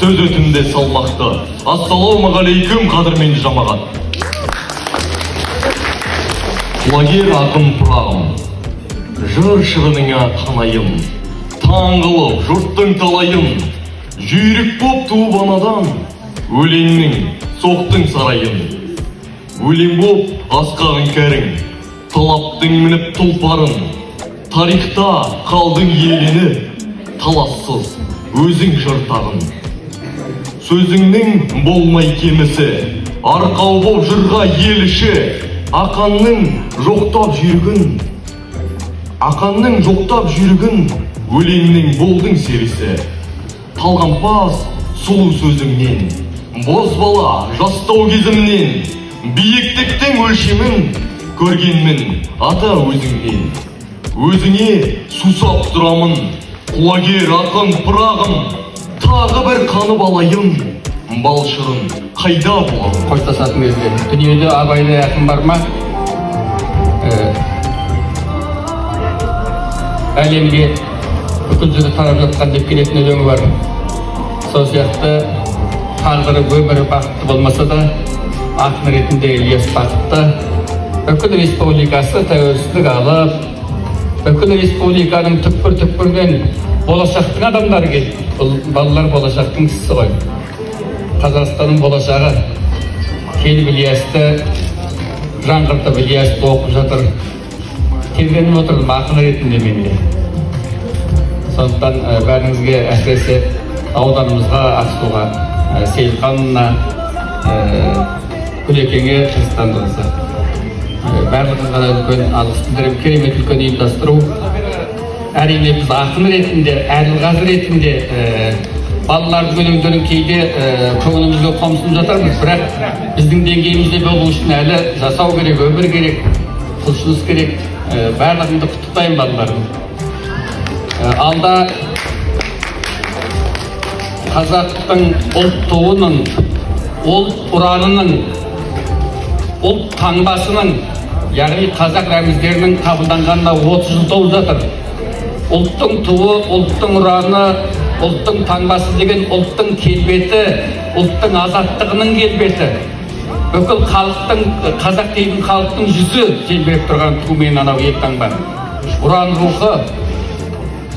сөз өтімде салмақты. Ассалаумағалейкум қадірменді жамағат. Құлагер ақын пырағым, жыр шырыныңа қанайым, таңғылып жұрттың талайын, жүйрік боп туып анадан, өлеңнің соқтың сарайын. Өлең боп асқағын кәрің, талаптың мініп тұлпарын, тарихта қалдың елені, талассыз өзің жыртағын. Сөзіңнің болмай кемісі, арқау боп жырға еліші, ақанның жоқтап жүргін, өлеңнің болдың серісі. Талғампаз сұлу сөзіңнен, бозбала жастау кезімнен, биіктіктің өлшемін көргенмін ата өзіңнен. Өзіңе сусап тұрамын, құлагер ақын пырағым, тағы бір қанып алайын, балшырын қайда болам? Қоштасатын кезде дүниеде абайдай ақын бар ма? Әлемге бүкіл жұрты тарап жатқан деп келетін өлеңі бар. Сол сияқты тағдыры өмірі бақытты болмаса да, ақын ретінде Ілияс бақытты. Бүкіл республикасы тәуелсіздік алып, бүкіл республиканың түкпір-түкпірінен болашақтың адамдары келді. Бұл балалар болашақтың кісісі ғой. Қазақстанның болашағы. Келіп Ілиясты жаңғыртып, Ілиясты оқып жатыр. Терленіп отырдым ақын ретінде менде. Сондықтан бәріңізге, әсіресе ауданымызға, Ақсуға, Сейілханына, Күлекеңе, Қырғызстандығызға барлығыңызға үлкен алғыс білдіремін. Керемет үлкен ұйымдастыру. Әрине біз ақын ретінде, Әділғазы ретінде балалардың өлеңдерін кейде көңілімізге қомсынып жатармыз, бірақ біздің деңгейімізде болу үшін әлі жасау керек, өмір керек, құлшыныс керек. Барлығыңды құттықтаймын балаларым. Алда қазақтың ұлт туының, ұлт ұранының, ұлт таңбасының, яғни қазақ рәміздерінің қабылданғанына 30 жыл толып жатыр. Ұлттың туы, ұлттың ұраны, ұлттың таңбасы деген ұлттың келбеті, ұлттың азаттығының келбеті. Бүкіл халықтың, қазақ дейтін халықтың жүзі желбіреп тұрған тумен анау ел таңба. Ұран рухы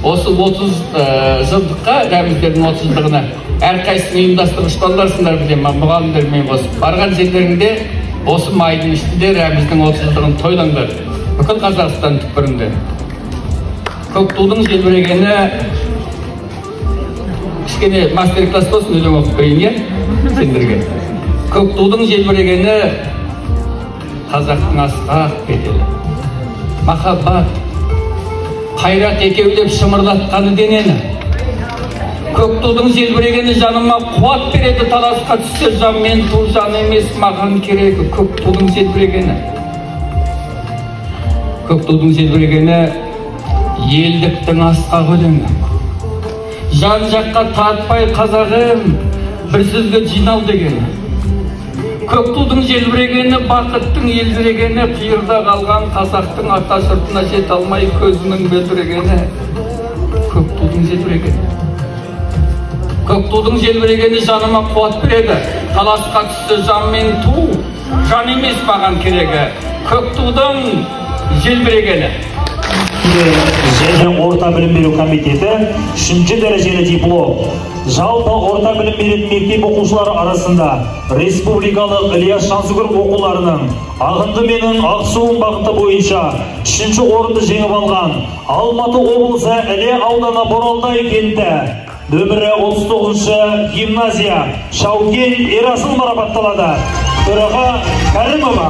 осы 30 жылдыққа, рәміздердің 30 жылдығына әрқайсысын ұйымдастырғыш балаларсыңдар білемін, мұғалімдермен қосып. Барған жерлерінде осы майдың ішінде рәміздің 30 жылдығын тойлаңдар. Бүкіл Қазақстан түкпірінде. Көк тудың желбірегені, кішкене мастер-класс болсын, өлең оқып берейін, сендерге. Көк тудың желбірегені қазақтың асқақ бедері. Махаббат, қайрат екеулеп шымырлатқаны денені. Көк тудың желбірегені жаныма қуат береді, таласқа түссе жан мен ту, жан емес маған керегі. Көк тудың желбірегені. Көк тудың желбірегені елдіктің асқақ өлеңі. Жан жаққа тартпай қазағым, бір сөзге жинал дегені. Көк тудың желбірегені, бақыттың елжірегені, қиырда қалған қазақтың ата жұртына жете алмай көзінің мөлдірегені. Көк тудың желбірегені. Көк тудың желбірегені жаныма қуат береді, таласқа түссе жан мен ту, жан емес маған керегі. Көк тудың желбірегені. Және орта білім беру комитеті 3-ші дәрежелі диплом. Жалпы орта білім беретін мектеп оқушылары арасында республикалық Ілияс Жансүгіров оқуларының Ағынды менің Ақсуым бағыты бойынша 3-ші орынды жеңіп алған Алматы облысы Іле ауданы Боралдай кенті нөмірі 39-ші гимназия Шаукен Ерасыл марапатталады. Төраға Кәрімова.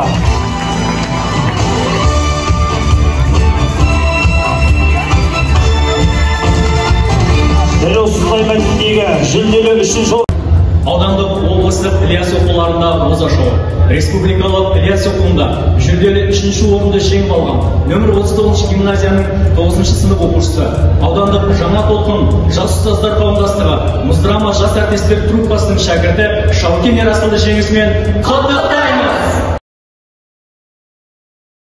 Дәл осы мәтіндегі жүлделі 3-ші аудандық облыстық Ілияс оқуларында оза шоу. Республикалық Ілияс оқуында жүлделі 3-ші орынды жеңіп алған нөмір 39 гимназияның 9-шы сынып оқушысы, аудандық жаңа толқын жас ұстаздар қауымдастығы Мұздрама жас артистер труппасының шәкірті Шаукен Ерасылды жеңісімен құттықтаймыз.